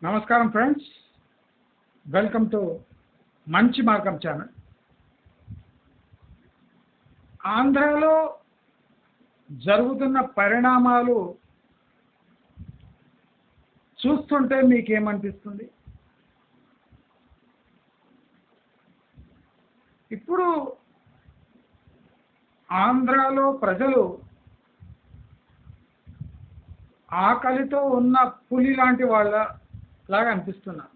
నమస్కారం friends, welcome to మంచి మార్గం ఛానల్. ఆంధ్రాలో జరుగుతున్న పరిణామాలు చూస్తుంటే మీకేమనిపిస్తుంది? ఇప్పుడు ఆంధ్రాలో ప్రజలు ఆకలితో ఉన్న పులి లాంటి వాళ్ళలాగా అనిపిస్తున్నారు.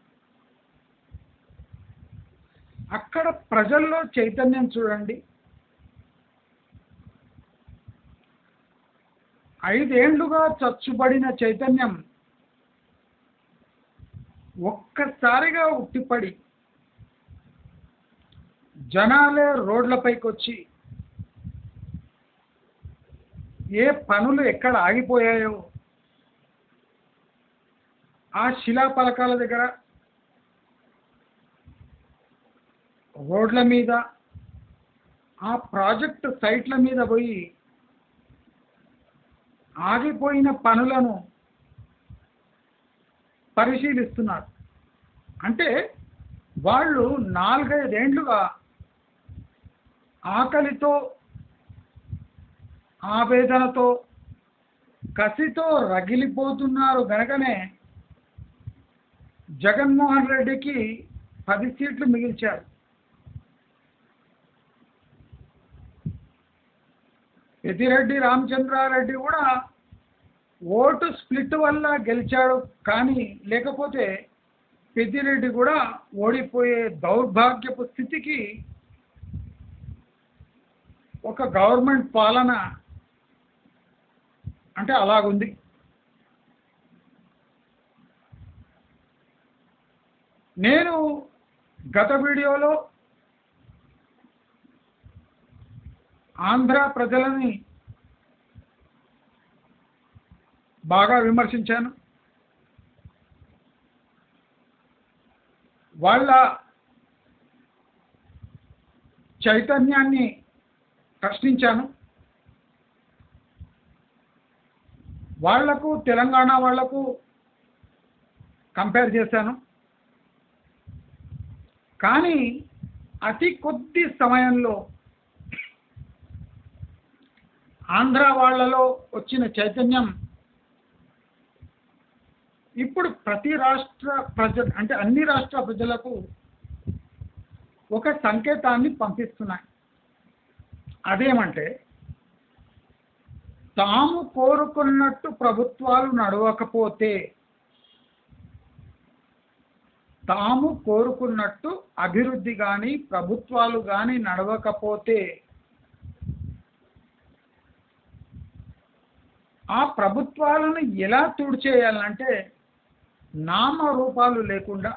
అక్కడ ప్రజల్లో చైతన్యం చూడండి. 5 ఏళ్లుగా చచ్చుబడిన చైతన్యం ఒక్కసారిగా ఉట్టిపడి జనాలే రోడ్లపైకి వచ్చి ఏ పనులు ఎక్కడ ఆగిపోయాయో ఆ శిలాఫలకాల దగ్గర, రోడ్ల మీద, ఆ ప్రాజెక్టు సైట్ల మీద పోయి ఆగిపోయిన పనులను పరిశీలిస్తున్నారు. అంటే వాళ్ళు 4-5 ఏళ్లుగా ఆకలితో, ఆవేదనతో, కసితో రగిలిపోతున్నారు గనకనే జగన్మోహన్ రెడ్డికి 10 సీట్లు మిగిల్చారు. పెద్దిరెడ్డి రామచంద్రారెడ్డి కూడా ఓటు స్ప్లిట్ వల్ల గెలిచాడు, కానీ లేకపోతే పెద్దిరెడ్డి కూడా ఓడిపోయే దౌర్భాగ్యపు స్థితికి ఒక గవర్నమెంట్ పాలన అంటే అలాగుంది. నేను గత వీడియోలో ఆంధ్ర ప్రజలని బాగా విమర్శించాను. వాళ్ళ చైతన్యాన్ని ప్రశ్నించాను. వాళ్లకు తెలంగాణ వాళ్లకు కంపేర్ చేశాను. కానీ అతి కొద్ది సమయంలో ఆంధ్ర వాళ్ళలో వచ్చిన చైతన్యం ఇప్పుడు ప్రతి రాష్ట్ర అంటే అన్ని రాష్ట్ర ప్రజలకు ఒక సంకేతాన్ని పంపిస్తున్నాయి. అదేమంటే, తాము కోరుకున్నట్టు ప్రభుత్వాలు నడవకపోతే, తాము కోరుకున్నట్టు అభివృద్ధి కానీ ప్రభుత్వాలు కానీ నడవకపోతే ఆ ప్రభుత్వాలను ఎలా తుడిచేయాలంటే నామరూపాలు లేకుండా,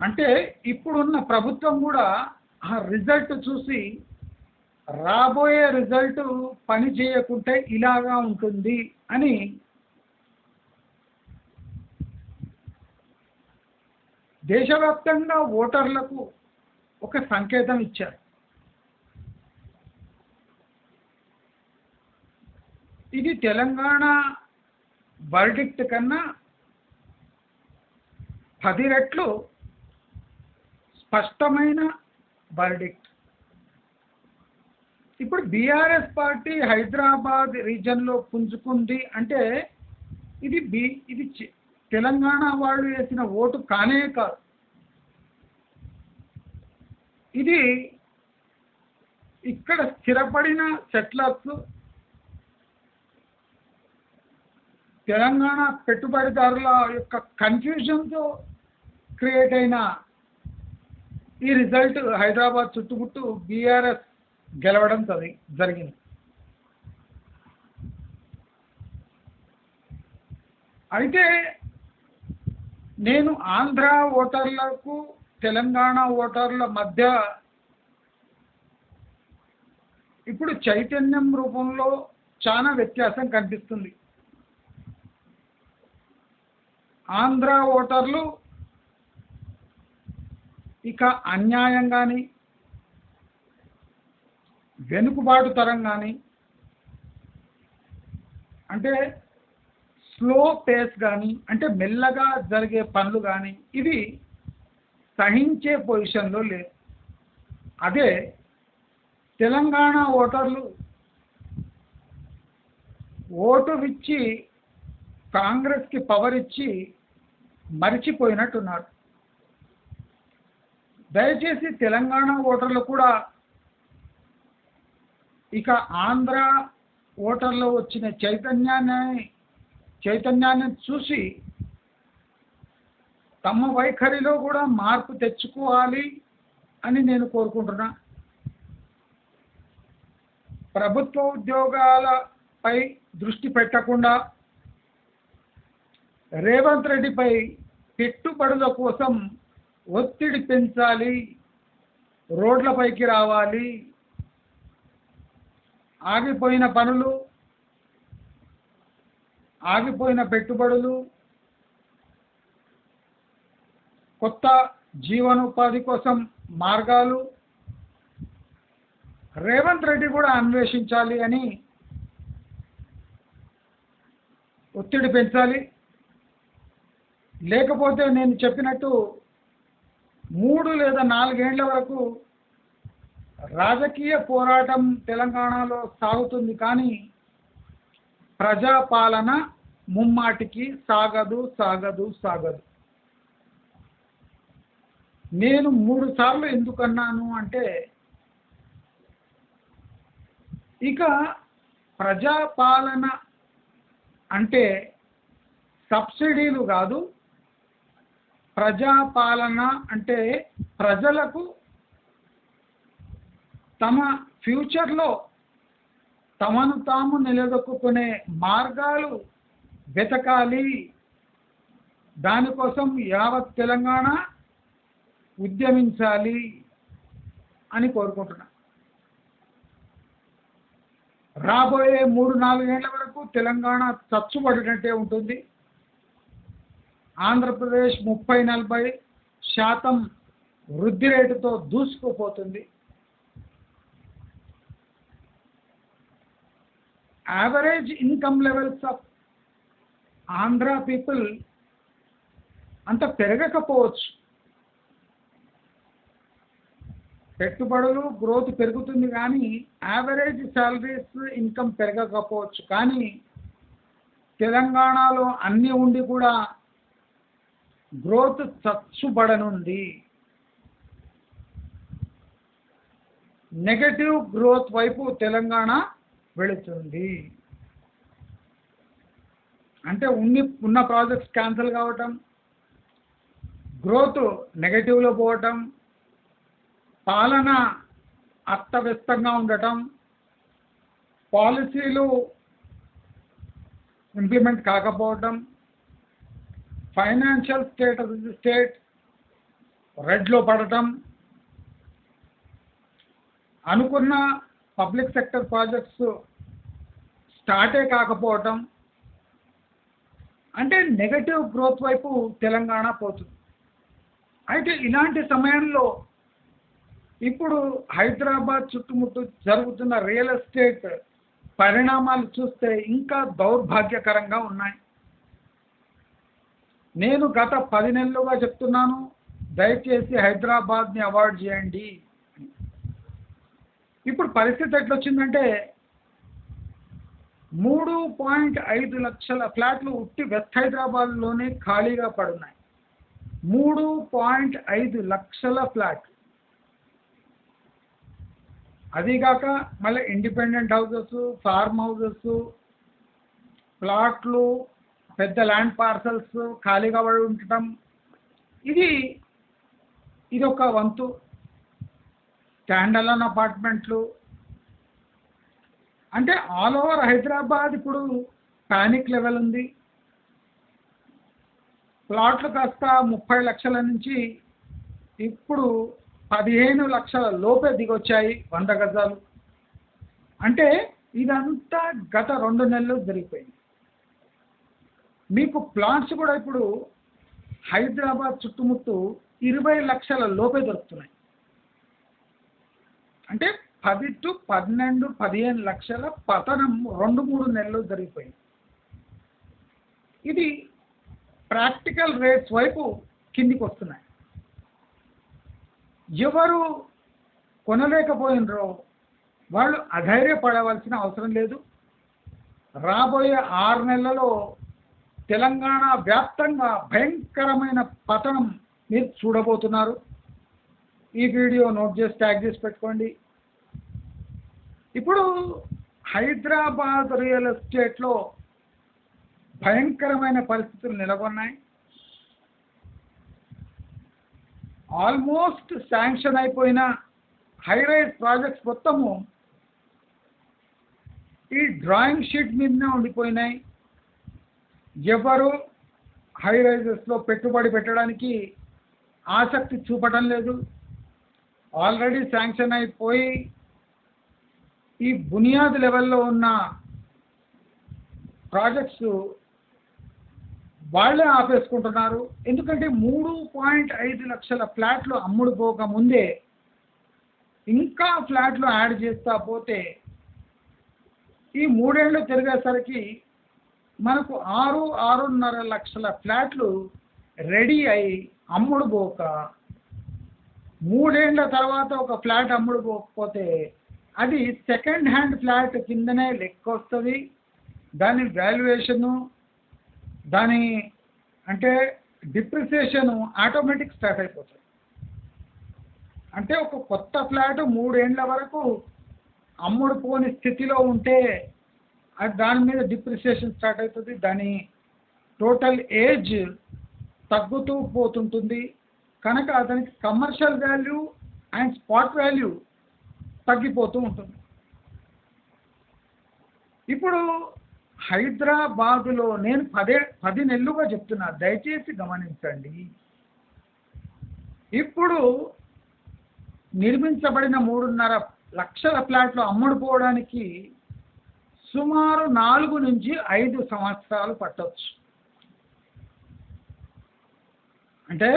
అంటే ఇప్పుడున్న ప్రభుత్వం కూడా ఆ రిజల్ట్ చూసి రాబోయే రిజల్ట్ పని చేయకుంటే ఇలాగా ఉంటుంది అని దేశవ్యాప్తంగా ఓటర్లకు ఒక సంకేతం ఇచ్చారు. ఇది తెలంగాణ వర్డిక్ట్ కన్నా 10 రెట్లు స్పష్టమైన వర్డిక్ట్. ఇప్పుడు బీఆర్ఎస్ పార్టీ హైదరాబాద్ రీజన్లో పుంజుకుంది అంటే ఇది తెలంగాణ వాళ్ళు వేసిన ఓటు కానే కాదు. ఇది ఇక్కడ స్థిరపడిన సెటిలర్స్, తెలంగాణ పెట్టుబడిదారుల యొక్క కన్ఫ్యూజన్తో క్రియేట్ అయిన ఈ రిజల్ట్ హైదరాబాద్ చుట్టుముట్టు బీఆర్ఎస్ గెలవడం జరిగింది. అయితే నేను ఆంధ్ర ఓటర్లకు తెలంగాణ ఓటర్ల మధ్య ఇప్పుడు చైతన్యం రూపంలో చాలా వ్యత్యాసం కనిపిస్తుంది. ఆంధ్ర ఓటర్లు ఇక అన్యాయం కానీ, వెనుకబాటుతరం కానీ, అంటే స్లో పేస్ కానీ అంటే మెల్లగా జరిగే పనులు కానీ ఇవి సహించే పొజిషన్లో లేదు. అదే తెలంగాణ ఓటర్లు ఓటు ఇచ్చి కాంగ్రెస్కి పవర్ ఇచ్చి మరిచిపోయినట్టున్నారు. దయచేసి తెలంగాణ ఓటర్లు కూడా ఇక ఆంధ్ర ఓటర్లో వచ్చిన చైతన్యాన్ని చూసి తమ వైఖరిలో కూడా మార్పు తెచ్చుకోవాలి అని నేను కోరుకుంటున్నా. ప్రభుత్వ ఉద్యోగాలపై దృష్టి పెట్టకుండా రేవంత్ రెడ్డిపై పెట్టుబడుల కోసం ఒత్తిడి పెంచాలి, రోడ్లపైకి రావాలి, ఆగిపోయిన పనులు, ఆగిపోయిన పెట్టుబడులు, కొత్త జీవనోపాధి కోసం మార్గాలు రేవంత్ రెడ్డి కూడా అన్వేషించాలి అని ఒత్తిడి పెంచాలి. లేకపోతే నేను చెప్పినట్టు 3 లేదా 4 ఏళ్ల వరకు రాజకీయ పోరాటం తెలంగాణలో సాగుతుంది, కానీ ప్రజాపాలన ముమ్మాటికి సాగదు. నేను 3 సార్లు ఎందుకన్నాను అంటే, ఇక ప్రజాపాలన అంటే సబ్సిడీలు కాదు. ప్రజాపాలన అంటే ప్రజలకు తమ ఫ్యూచర్లో తమను తాము నిలదొక్కునే మార్గాలు వెతకాలి. దానికోసం యావత్ తెలంగాణ ఉద్యమించాలి అని కోరుకుంటున్నా. రాబోయే 3-4 ఏళ్ల వరకు తెలంగాణ చచ్చుబడినట్టే ఉంటుంది. ఆంధ్రప్రదేశ్ 30-40% వృద్ధి రేటుతో దూసుకుపోతుంది. Average income levels of Andhra people అంత పెరగకపోవచ్చు. పెట్టుబడులు గ్రోత్ పెరుగుతుంది, కానీ యావరేజ్ శాలరీస్ ఇన్కమ్ పెరగకపోవచ్చు. కానీ తెలంగాణలో అన్నీ ఉండి కూడా గ్రోత్ చచ్చుబడనుంది. నెగటివ్ గ్రోత్ వైపు తెలంగాణ వెళుతుంది. అంటే ఉన్న ప్రాజెక్ట్స్ క్యాన్సిల్ కావటం, గ్రోత్ నెగటివ్లో పోవటం, పాలన అస్తవ్యస్తంగా ఉండటం, పాలసీలు ఇంప్లిమెంట్ కాకపోవటం, ఫైనాన్షియల్ స్టేట్ రెడ్లో పడటం, అనుకున్న పబ్లిక్ సెక్టర్ ప్రాజెక్ట్స్ స్టార్టే కాకపోవటం, అంటే నెగటివ్ గ్రోత్ వైపు తెలంగాణ పోతుంది. అయితే ఇలాంటి సమయంలో ఇప్పుడు హైదరాబాద్ చుట్టుముట్టు జరుగుతున్న రియల్ ఎస్టేట్ పరిణామాలు చూస్తే ఇంకా దౌర్భాగ్యకరంగా ఉన్నాయి. నేను గత 10 నెలలుగా చెప్తున్నాను, దయచేసి హైదరాబాద్ని అవాయిడ్ చేయండి. ఇప్పుడు పరిస్థితి ఎట్లొచ్చిందంటే 3.5 లక్షల ఫ్లాట్లు ఉట్టి వెస్ట్ హైదరాబాద్లోనే ఖాళీగా పడున్నాయి. 3.5 లక్షల ఫ్లాట్లు. అదిగాక మళ్ళీ ఇండిపెండెంట్ హౌసెస్, ఫార్మ్ హౌసెస్, ప్లాట్లు, పెద్ద ల్యాండ్ పార్సల్స్ ఖాళీగా పడి ఉండటం, ఇదొక వంతు. స్టాండ్ అలోన్ అపార్ట్మెంట్లు, అంటే ఆల్ ఓవర్ హైదరాబాద్ ఇప్పుడు పానిక్ లెవెల్ ఉంది. ప్లాట్లు కాస్త 30 లక్షల నుంచి ఇప్పుడు 15 లక్షల లోపే దిగొచ్చాయి 100 గజాలు. అంటే ఇదంతా గత 2 నెలలు జరిగిపోయింది. మీకు ప్లాట్స్ కూడా ఇప్పుడు హైదరాబాద్ చుట్టుముట్టు 20 లక్షల లోపే దొరుకుతున్నాయి. అంటే 10 to 12, 15 లక్షల పతనం 2-3 నెలలు జరిగిపోయింది. ఇది ప్రాక్టికల్ రేట్స్ వైపు కిందికి వస్తున్నాయి. ఎవరు కొనలేకపోయినరో వాళ్ళు అధైర్యపడవలసిన అవసరం లేదు. రాబోయే 6 నెలలలో తెలంగాణ వ్యాప్తంగా భయంకరమైన పతనం మీరు చూడబోతున్నారు. ఈ వీడియో నోట్ చేసి ట్యాగ్ చేసి పెట్టుకోండి. ఇప్పుడు హైదరాబాద్ రియల్ ఎస్టేట్లో భయంకరమైన పరిస్థితులు నెలకొన్నాయి. ఆల్మోస్ట్ శాంక్షన్ అయిపోయిన హైరైజ్ ప్రాజెక్ట్స్ మొత్తము ఈ డ్రాయింగ్ షీట్ మీదనే ఉండిపోయినాయి. ఎవరు హైరైజెస్లో పెట్టుబడి పెట్టడానికి ఆసక్తి చూపటం లేదు. ఆల్రెడీ శాంక్షన్ అయిపోయి ఈ బునియాద్ లెవెల్లో ఉన్న ప్రాజెక్ట్స్ వాళ్ళే ఆపేసుకుంటున్నారు. ఎందుకంటే 3.5 లక్షల ఫ్లాట్లు అమ్ముడు పోక ముందే ఇంకా ఫ్లాట్లు యాడ్ చేస్తా పోతే ఈ 3 ఏళ్ళు తిరిగేసరికి మనకు 6.5 లక్షల ఫ్లాట్లు రెడీ అయి అమ్ముడు పోక 3 ఏళ్ల తర్వాత ఒక ఫ్లాట్ అమ్ముడు పోకపోతే అది సెకండ్ హ్యాండ్ ఫ్లాట్ కిందనే లెక్క వస్తుంది. దాని వాల్యుయేషను దాని అంటే డిప్రిసియేషను ఆటోమేటిక్ స్టార్ట్ అయిపోతుంది. అంటే ఒక కొత్త ఫ్లాట్ 3 ఏళ్ల వరకు అమ్ముడు పోని స్థితిలో ఉంటే అది దాని మీద డిప్రిసియేషన్ స్టార్ట్ అవుతుంది. దాని టోటల్ ఏజ్ తగ్గుతూ పోతుంటుంది. కనుక అతనికి commercial value and spot value తగ్గిపోతూ ఉంటుంది. ఇప్పుడు హైదరాబాదులో నేను 10 నెలలుగా చెప్తున్నా, దయచేసి గమనించండి. ఇప్పుడు నిర్మించబడిన 3.5 లక్షల ఫ్లాట్లు అమ్ముడుపోవడానికి సుమారు 4 నుంచి 5 సంవత్సరాలు పట్టవచ్చు. అంటే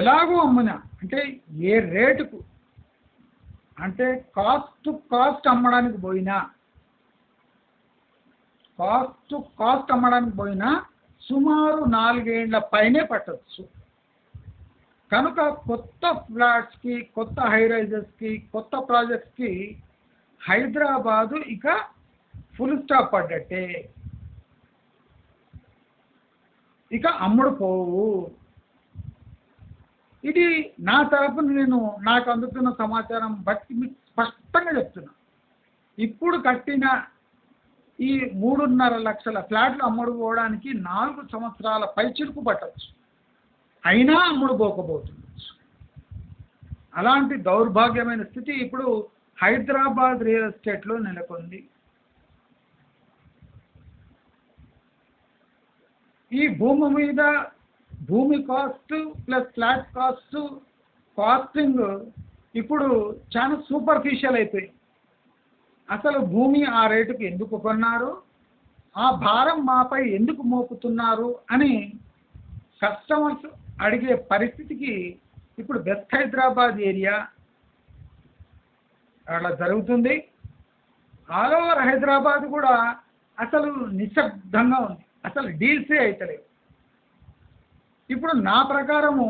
ఎలాగో అమ్మినా అంటే ఏ రేటుకు అంటే కాస్ట్ అమ్మడానికి పోయినా సుమారు 4 ఏళ్ల పైనే పట్టవచ్చు. కనుక కొత్త ఫ్లాట్స్కి, కొత్త హైరైజెస్కి, కొత్త ప్రాజెక్ట్స్కి హైదరాబాదు ఇక ఫుల్ స్టాప్ పడ్డట్టే. ఇక అమ్ముడు పోవు. ఇది నా తరపున నాకు అందుతున్న సమాచారం బట్టి మీకు స్పష్టంగా చెప్తున్నా. ఇప్పుడు కట్టిన ఈ 3.5 లక్షల ఫ్లాట్లు అమ్ముడు పోవడానికి 4 సంవత్సరాల పైచిలుకు పట్టవచ్చు. అయినా అమ్ముడు పోకపోతుంది. అలాంటి దౌర్భాగ్యమైన స్థితి ఇప్పుడు హైదరాబాద్ రియల్ ఎస్టేట్లో నెలకొంది. ఈ భూమి మీద భూమి కాస్ట్ ప్లస్ ఫ్లాట్ కాస్టింగ్ ఇప్పుడు చాలా సూపర్ఫిషియల్ అయిపోయింది. అసలు భూమి ఆ రేటుకు ఎందుకు కొన్నారు, ఆ భారం మాపై ఎందుకు మోపుతున్నారు అని కస్టమర్స్ అడిగే పరిస్థితికి ఇప్పుడు వెస్ట్ హైదరాబాద్ ఏరియా అలా జరుగుతుంది. ఆల్ ఓవర్ హైదరాబాద్ కూడా అసలు నిశ్శబ్దంగా ఉంది. అసలు డీల్సే అవుతలేవు. ఇప్పుడు నా ప్రకారము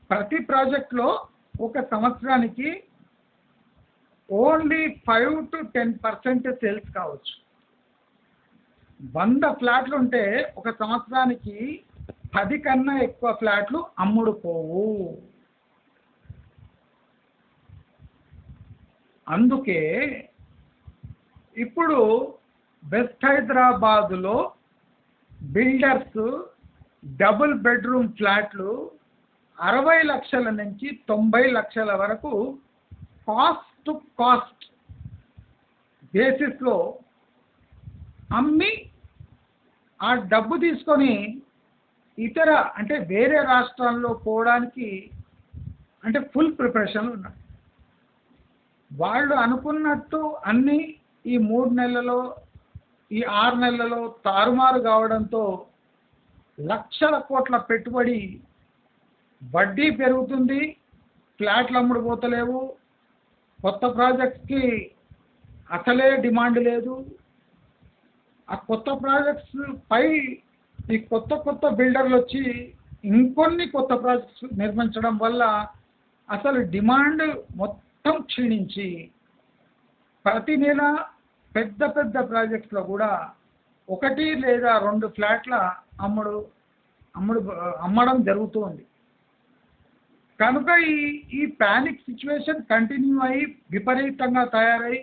ప్రతి ప్రాజెక్ట్లో ఒక సంవత్సరానికి ఓన్లీ 5 to 10% సేల్స్ కావచ్చు. 100 ఫ్లాట్లు ఉంటే ఒక సంవత్సరానికి 10 కన్నా ఎక్కువ ఫ్లాట్లు అమ్ముడు పోవు. అందుకే ఇప్పుడు వెస్ట్ హైదరాబాదులో బిల్డర్స్ డబుల్ బెడ్రూమ్ ఫ్లాట్లు 60 లక్షల నుంచి 90 లక్షల వరకు కాస్ట్ బేసిస్లో అమ్మి ఆ డబ్బు తీసుకొని ఇతర అంటే వేరే రాష్ట్రాల్లో పోవడానికి అంటే ఫుల్ ప్రిపరేషన్లు ఉన్నాయి. వాళ్ళు అనుకున్నట్టు అన్నీ ఈ 3 నెలలలో ఈ 6 నెలలలో తారుమారు కావడంతో లక్షల కోట్ల పెట్టుబడి, వడ్డీ పెరుగుతుంది, ఫ్లాట్లు అమ్ముడు పోతలేవు, కొత్త ప్రాజెక్ట్స్కి అసలే డిమాండ్ లేదు. ఆ కొత్త ప్రాజెక్ట్స్ పై ఈ కొత్త కొత్త బిల్డర్లు వచ్చి ఇంకొన్ని కొత్త ప్రాజెక్ట్స్ నిర్మించడం వల్ల అసలు డిమాండ్ మొత్తం క్షీణించి ప్రతి నెల పెద్ద పెద్ద ప్రాజెక్ట్స్లో కూడా 1 లేదా 2 ఫ్లాట్ల అమ్ముడు అమ్ముడు అమ్మడం జరుగుతుంది. కనుక ఈ పానిక్ సిచ్యువేషన్ కంటిన్యూ అయ్యి విపరీతంగా తయారై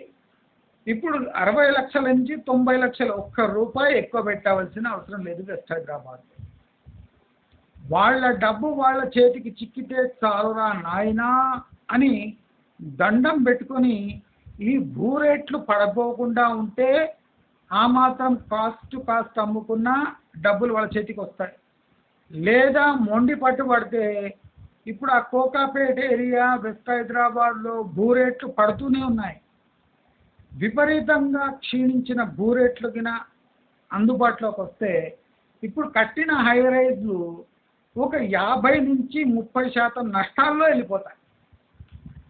ఇప్పుడు 60 లక్షల నుంచి 90 లక్షలు ₹1 ఎక్కువ పెట్టవలసిన అవసరం లేదు వెస్ట్ హైదరాబాద్. వాళ్ళ డబ్బు వాళ్ళ చేతికి చిక్కితే చాలురా నాయనా అని దండం పెట్టుకొని ఈ భూ రేట్లు పడపోకుండా ఉంటే ఆ మాత్రం కాస్ట్ అమ్ముకున్న డబ్బులు వాళ్ళ చేతికి వస్తాయి. లేదా మొండి పట్టుబడితే ఇప్పుడు ఆ కోకాపేట ఏరియా వెస్ట్ హైదరాబాద్లో భూ రేట్లు పడుతూనే ఉన్నాయి. విపరీతంగా క్షీణించిన భూ రేట్లు కింద అందుబాటులోకి వస్తే ఇప్పుడు కట్టిన హై రైజ్లు ఒక 50 నుంచి 30% నష్టాల్లో వెళ్ళిపోతాయి.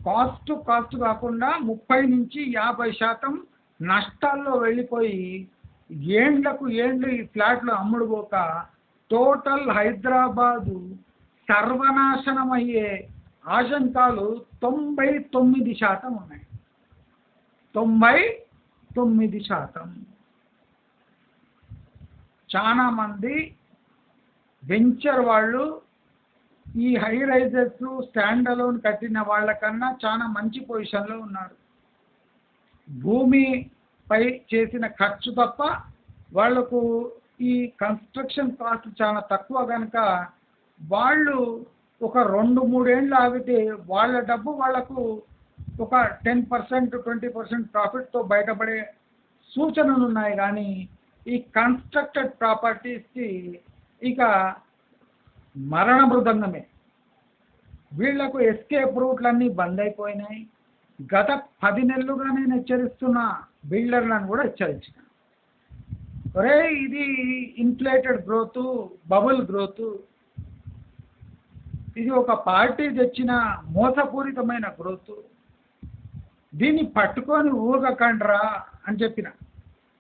కాస్ట్ కాకుండా 30 నుంచి 50% నష్టాల్లో వెళ్ళిపోయి ఏండ్లకు ఏండ్లు ఈ ఫ్లాట్లు అమ్ముడుపోక టోటల్ హైదరాబాదు సర్వనాశనమయ్యే ఆశంకాలు 99% ఉన్నాయి. 99%. చాలామంది వెంచర్ వాళ్ళు ఈ హై రైజెస్ స్టాండ్ అలోన్ కట్టిన వాళ్ళకన్నా చాలా మంచి పొజిషన్లో ఉన్నారు. భూమిపై చేసిన ఖర్చు తప్ప వాళ్లకు ఈ కన్స్ట్రక్షన్ కాస్ట్ చాలా తక్కువ కనుక వాళ్ళు ఒక 2-3 ఏళ్ళు ఆగితే వాళ్ళ డబ్బు వాళ్లకు ఒక 10% 20% ప్రాఫిట్తో బయటపడే సూచనలు ఉన్నాయి. కానీ ఈ కన్స్ట్రక్టెడ్ ప్రాపర్టీస్కి ఇక మరణ మృదంగమే. వీళ్లకు ఎస్కేప్ రూట్లన్నీ బంద్ అయిపోయినాయి. గత 10 నెలలుగా నేను హెచ్చరిస్తున్న బిల్డర్లను కూడా హెచ్చరించిన, ఒరే ఇది ఇన్ఫ్లేటెడ్ గ్రోత్, బబుల్ గ్రోత్, ఇది ఒక పార్టీ తెచ్చిన మోసపూరితమైన గ్రోత్, దీన్ని పట్టుకొని ఊగకండ్రా అని చెప్పిన.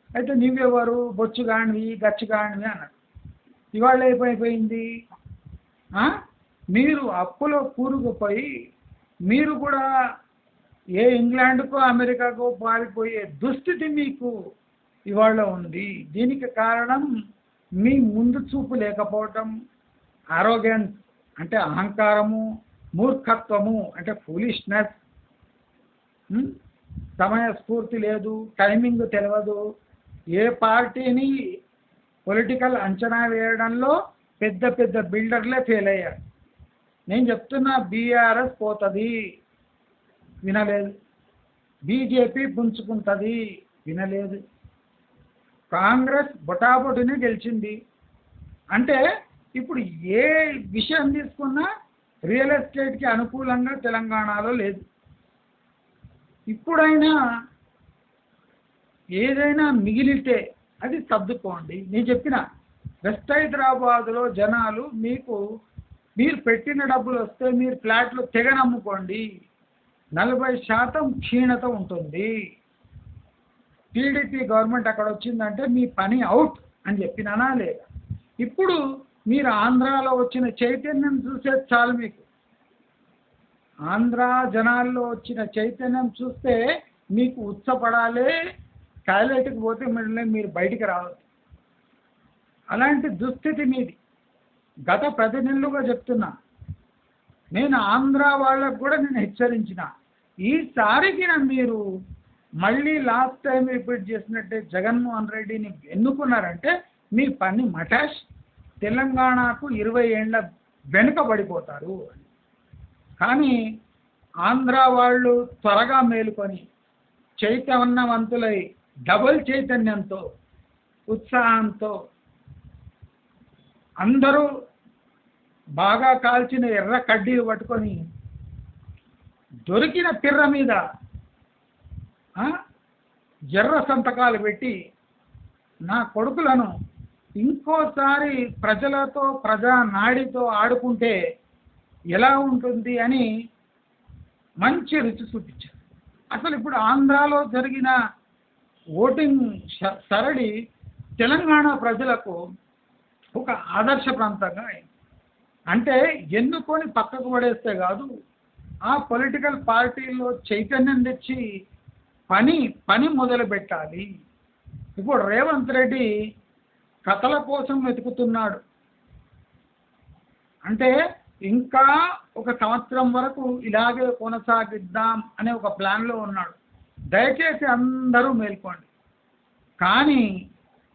అయితే నీవెవరు, బొచ్చుగానివి గచ్చుగానివి అన్నాడు. ఇవాళ అయిపోయింది, మీరు అప్పులో కూరుకుపోయి మీరు కూడా ఏ ఇంగ్లాండ్కో అమెరికాకో పారిపోయే దుస్థితి మీకు ఇవాళ ఉంది. దీనికి కారణం మీ ముందు చూపు లేకపోవటం, ఆరోగెన్స్ అంటే అహంకారము, మూర్ఖత్వము అంటే ఫూలిష్నెస్, సమయస్ఫూర్తి లేదు, టైమింగ్ తెలియదు. ఏ పార్టీని పొలిటికల్ అంచనా వేయడంలో పెద్ద పెద్ద బిల్డర్లే ఫెయిల్ అయ్యారు. నేను చెప్తున్నా బీఆర్ఎస్ పోతుంది, వినలేదు. బీజేపీ పుంజుకుంటుంది, వినలేదు. కాంగ్రెస్ బొటాబొటిని గెలిచింది. అంటే ఇప్పుడు ఏ విషయం తీసుకున్నా రియల్ ఎస్టేట్కి అనుకూలంగా తెలంగాణలో లేదు. ఇప్పుడైనా ఏదైనా మిగిలితే అది సర్దుకోండి. నేను చెప్పిన వెస్ట్ హైదరాబాద్లో జనాలు మీరు పెట్టిన డబ్బులు వస్తే మీరు ఫ్లాట్లు తెగనమ్ముకోండి, 40% క్షీణత ఉంటుంది. టీడీపీ గవర్నమెంట్ అక్కడ వచ్చిందంటే మీ పని అవుట్ అని చెప్పినానా లేదా? ఇప్పుడు మీరు ఆంధ్రాలో వచ్చిన చైతన్యం చూసే చాలు. మీకు ఆంధ్ర జనాల్లో వచ్చిన చైతన్యం చూస్తే మీకు ఉత్సపడాలి, టాయిలెట్కి పోతే మీరు బయటికి రావద్దు. అలాంటి దుస్థితి మీది. గత 10 నెలలుగా చెప్తున్నా. నేను ఆంధ్ర వాళ్ళకు కూడా నేను హెచ్చరించిన, ఈసారికి మీరు మళ్ళీ లాస్ట్ టైం రిపీట్ చేసినట్టే జగన్మోహన్ రెడ్డిని ఎన్నుకున్నారంటే మీ పని మటాష్, తెలంగాణకు 20 ఏళ్ళ వెనుకబడిపోతారు. కానీ ఆంధ్ర వాళ్ళు త్వరగా మేలుకొని చైతన్యవంతులై డబుల్ చైతన్యంతో ఉత్సాహంతో అందరూ బాగా కాల్చిన ఎర్ర కడ్డీలు పట్టుకొని దొరికిన పిర్ర మీద ఎర్ర సంతకాలు పెట్టి నా కొడుకులను ఇంకోసారి ప్రజలతో ప్రజా నాడితో ఆడుకుంటే ఎలా ఉంటుంది అని మంచి రుచి చూపించారు. అసలు ఇప్పుడు ఆంధ్రాలో జరిగిన ఓటింగ్ సరళి తెలంగాణ ప్రజలకు ఒక ఆదర్శ ప్రాంతంగా అయింది. అంటే ఎన్నుకొని పక్కకు పడేస్తే కాదు, ఆ పొలిటికల్ పార్టీలో చైతన్యం తెచ్చి పని పని మొదలు పెట్టాలి. ఇప్పుడు రేవంత్ రెడ్డి కథల కోసం వెతుకుతున్నాడు. అంటే ఇంకా ఒక సంవత్సరం వరకు ఇలాగే కొనసాగిద్దాం అనే ఒక ప్లాన్లో ఉన్నాడు. దయచేసి అందరూ మేల్కోండి. కానీ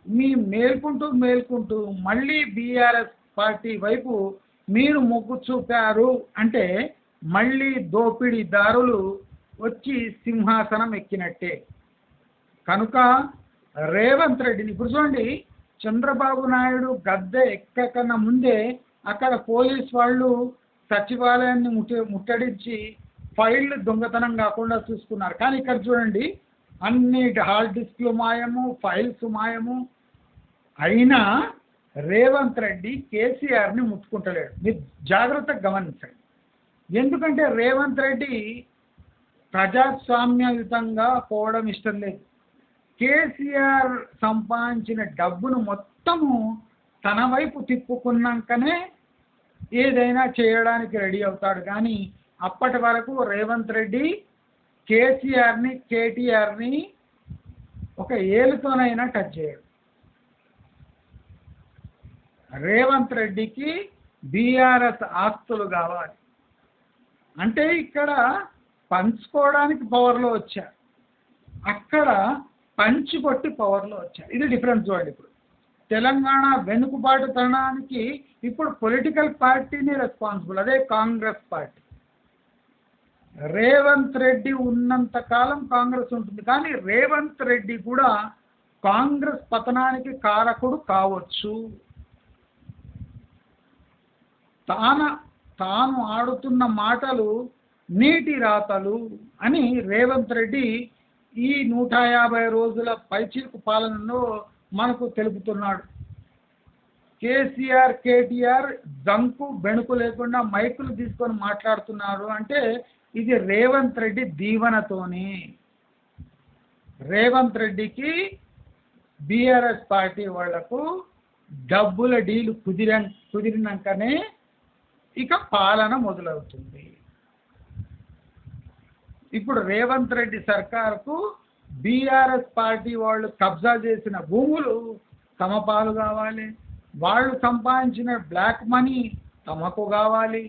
మీ మేల్కుంటూ మళ్ళీ బీఆర్ఎస్ పార్టీ వైపు మీరు మొగ్గు చూపారు అంటే మళ్ళీ దోపిడీదారులు వచ్చి సింహాసనం ఎక్కినట్టే. కనుక రేవంత్ రెడ్డిని ఇప్పుడు చూడండి, చంద్రబాబు నాయుడు గద్దె ఎక్కకన్నా ముందే అక్కడ పోలీస్ వాళ్ళు సచివాలయాన్ని ముట్టడించి ఫైళ్ళు దొంగతనం కాకుండా చూసుకున్నారు. కానీ ఇక్కడ చూడండి, అన్ని హార్డ్ డిస్క్లు మాయము, ఫైల్స్ మాయము. అయినా రేవంత్ రెడ్డి కేసీఆర్ని ముట్టుకుంటలేడు. మీరు జాగ్రత్తగా గమనించండి. ఎందుకంటే రేవంత్ రెడ్డి ప్రజాస్వామ్యయుతంగా పోవడం ఇష్టం లేదు. కేసీఆర్ సంపాదించిన డబ్బును మొత్తము తన వైపు తిప్పుకున్నాకనే ఏదైనా చేయడానికి రెడీ అవుతాడు. కానీ అప్పటి వరకు రేవంత్ రెడ్డి కేసీఆర్ని కేటీఆర్ని ఒక ఏలుతోనైనా టచ్ చేయడు. రేవంత్ రెడ్డికి బీఆర్ఎస్ ఆస్తులు కావాలి అంటే ఇక్కడ పంచుకోవడానికి పవర్లో వచ్చారు, అక్కడ పంచి కొట్టి పవర్లో వచ్చారు. ఇది డిఫరెన్స్ చూడండి. ఇప్పుడు తెలంగాణ వెనుకబాటుతనానికి ఇప్పుడు పొలిటికల్ పార్టీని రెస్పాన్సిబుల్, అదే కాంగ్రెస్ పార్టీ. రేవంత్ రెడ్డి ఉన్నంత కాలం కాంగ్రెస్ ఉంటుంది, కానీ రేవంత్ రెడ్డి కూడా కాంగ్రెస్ పతనానికి కారకుడు కావచ్చు. తాను ఆడుతున్న మాటలు నీటి రాతలు అని రేవంత్ రెడ్డి ఈ 150 రోజుల పైచిలుకు పాలనలో మనకు తెలుపుతున్నాడు. కేసీఆర్ కేటీఆర్ జంకు బెణుకు లేకుండా మైకులు తీసుకొని మాట్లాడుతున్నారు అంటే ఇది రేవంత్ రెడ్డి దీవెనతోనే. రేవంత్ రెడ్డికి బీఆర్ఎస్ పార్టీ వాళ్లకు డబ్బుల డీలు కుదిరినాకనే ఇక పాలన మొదలవుతుంది. ఇప్పుడు రేవంత్ రెడ్డి సర్కార్కు బీఆర్ఎస్ పార్టీ వాళ్ళు కబ్జా చేసిన భూములు తమ పాలు కావాలి, వాళ్ళు సంపాదించిన బ్లాక్ మనీ తమకు కావాలి.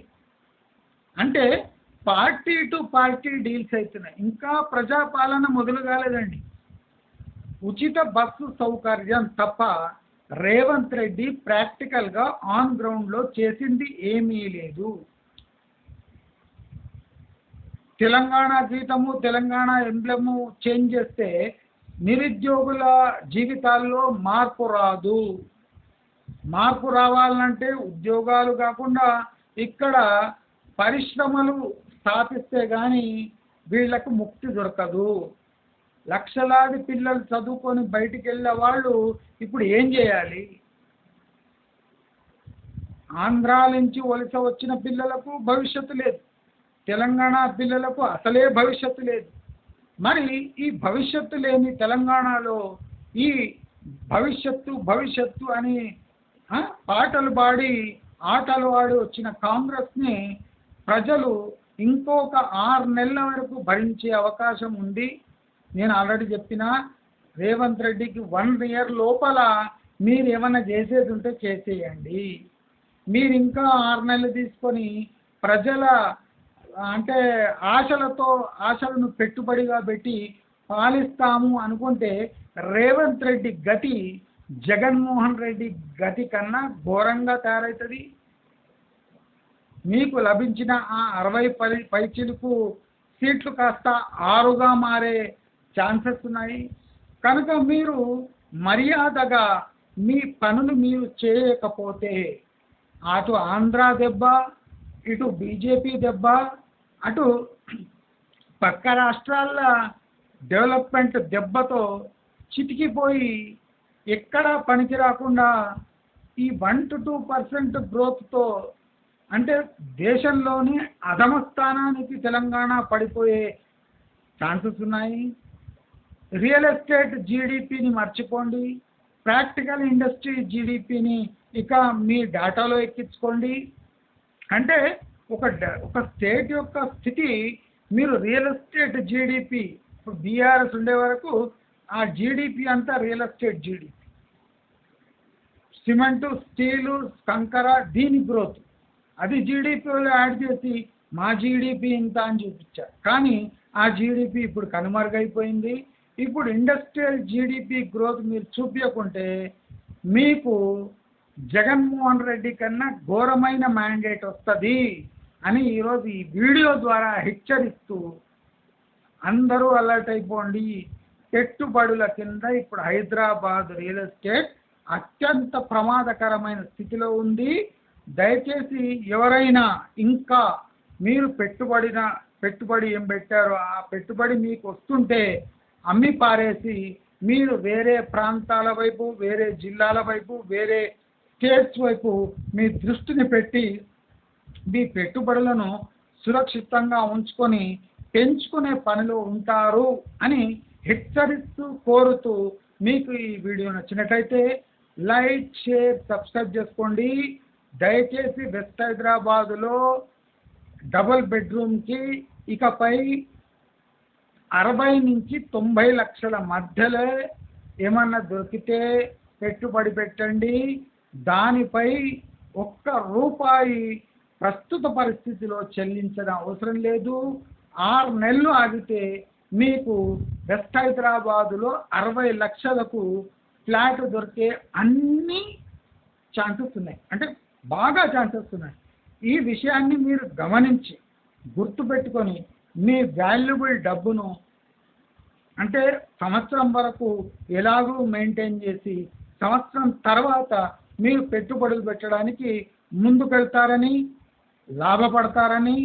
అంటే పార్టీ టు పార్టీ డీల్స్ అవుతున్నాయి. ఇంకా ప్రజాపాలన మొదలు కాలేదండి. ఉచిత బస్సు సౌకర్యం తప్ప రేవంత్ రెడ్డి ప్రాక్టికల్గా ఆన్ గ్రౌండ్లో చేసింది ఏమీ లేదు. తెలంగాణ గీతము తెలంగాణ ఎంబ్లెము చేంజ్ చేస్తే నిరుద్యోగుల జీవితాల్లో మార్పు రాదు. మార్పు రావాలంటే ఉద్యోగాలు కాకుండా ఇక్కడ పరిశ్రమలు స్థాపిస్తే కానీ వీళ్లకు ముక్తి దొరకదు. లక్షలాది పిల్లలు చదువుకొని బయటికి వెళ్ళే వాళ్ళు ఇప్పుడు ఏం చేయాలి? ఆంధ్రా నుంచి వలస వచ్చిన పిల్లలకు భవిష్యత్తు లేదు, తెలంగాణ పిల్లలకు అసలే భవిష్యత్తు లేదు. మరి ఈ భవిష్యత్తు లేని తెలంగాణలో ఈ భవిష్యత్తు అని పాటలు పాడి ఆటలు ఆడి వచ్చిన కాంగ్రెస్ని ప్రజలు ఇంకొక 6 నెలల వరకు భరించే అవకాశం ఉంది. నేను ఆల్రెడీ చెప్పిన రేవంత్ రెడ్డికి 1 ఇయర్ లోపల మీరు ఏమైనా చేసేది ఉంటే చేసేయండి. మీరు ఇంకా 6 నెలలు తీసుకొని ప్రజల అంటే ఆశలను పెట్టుబడిగా పెట్టి పాలిస్తాము అనుకుంటే రేవంత్ రెడ్డి గతి జగన్మోహన్ రెడ్డి గతి కన్నా ఘోరంగా తయారవుతుంది. మీకు లభించిన ఆ 60 పైచిలుకు సీట్లు కాస్త 6గా మారే ఛాన్సెస్ ఉన్నాయి. కనుక మీరు మర్యాదగా మీ పనులు మీరు చేయకపోతే అటు ఆంధ్ర దెబ్బ, ఇటు బీజేపీ దెబ్బ, అటు పక్క రాష్ట్రాల డెవలప్మెంట్ దెబ్బతో చితికిపోయి ఎక్కడ పనికి రాకుండా ఈ 1 to 2% గ్రోత్తో అంటే దేశంలోనే అధమ స్థానానికి తెలంగాణ పడిపోయే ఛాన్సెస్ ఉన్నాయి. రియల్ ఎస్టేట్ జీడిపిని మర్చిపోండి, ప్రాక్టికల్ ఇండస్ట్రీ జీడిపిని ఇక మీ డేటాలో ఎక్కించుకోండి. అంటే ఒక స్టేట్ యొక్క స్థితి మీరు రియల్ ఎస్టేట్ జీడిపి ఇప్పుడు బీఆర్ఎస్ ఉండే వరకు ఆ జీడిపి అంతా real estate GDP, cement, steel, కంకర దీని గ్రోత్ అది జీడిపిలో యాడ్ చేసి మా జీడిపి ఇంత అని చూపించారు. కానీ ఆ జీడిపి ఇప్పుడు కనుమరుగైపోయింది. ఇప్పుడు ఇండస్ట్రియల్ జీడిపి గ్రోత్ మీరు చూపించకుంటే మీకు జగన్మోహన్ రెడ్డి కన్నా ఘోరమైన మ్యాండేట్ వస్తుంది అని ఈరోజు ఈ వీడియో ద్వారా హెచ్చరిస్తూ అందరూ అలర్ట్ అయిపోండి. పెట్టుబడుల కింద ఇప్పుడు హైదరాబాద్ రియల్ ఎస్టేట్ అత్యంత ప్రమాదకరమైన స్థితిలో ఉంది. దయచేసి ఎవరైనా ఇంకా మీరు పెట్టుబడి ఏం పెట్టారో ఆ పెట్టుబడి మీకు వస్తుంటే అమ్మి పారేసి మీరు వేరే ప్రాంతాల వైపు, వేరే జిల్లాల వైపు, వేరే స్టేట్స్ వైపు మీ దృష్టిని పెట్టి మీ పెట్టుబడులను సురక్షితంగా ఉంచుకొని పెంచుకునే పనిలో ఉంటారు అని హెచ్చరిస్తూ కోరుతూ మీకు ఈ వీడియో నచ్చినట్లయితే లైక్, షేర్, సబ్స్క్రైబ్ చేసుకోండి. దయచేసి వెస్ట్ హైదరాబాదులో డబుల్ బెడ్రూమ్కి ఇకపై 60 నుంచి 90 లక్షల మధ్యలో ఏమన్నా దొరికితే పెట్టుబడి పెట్టండి. దానిపై ఒక్క రూపాయి ప్రస్తుత పరిస్థితిలో చెల్లించడం అవసరం లేదు. 6 నెలలు ఆగితే మీకు వెస్ట్ హైదరాబాదులో 60 లక్షలకు ఫ్లాట్ దొరికే అన్ని ఛాన్సెస్ ఉన్నాయి, అంటే బాగా ఛాన్సెస్ ఉన్నాయి. ఈ విషయాన్ని మీరు గమనించి గుర్తుపెట్టుకొని మీ వాల్యుబుల్ డబ్బును అంటే సంవత్సరం వరకు ఎలాగూ మెయింటైన్ చేసి సంవత్సరం తర్వాత మీరు పెట్టుబడులు పెట్టడానికి ముందుకెళ్తారని, లాభపడతారని,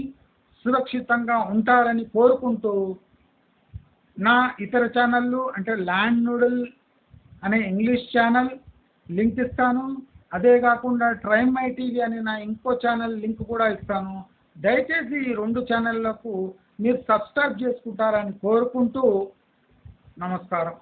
సురక్షితంగా ఉంటారని కోరుకుంటూ నా ఇతర ఛానళ్ళు అంటే ల్యాండ్ నూడిల్ అనే ఇంగ్లీష్ ఛానల్ లింక్ ఇస్తాను. అదే కాకుండా ట్రైమ్ మై టీవీ అనే నా ఇంకో ఛానల్ లింక్ కూడా ఇస్తాను. దయచేసి ఈ 2 ఛానళ్లకు మీరు సబ్స్క్రైబ్ చేసుకుంటారని కోరుకుంటూ నమస్కారం.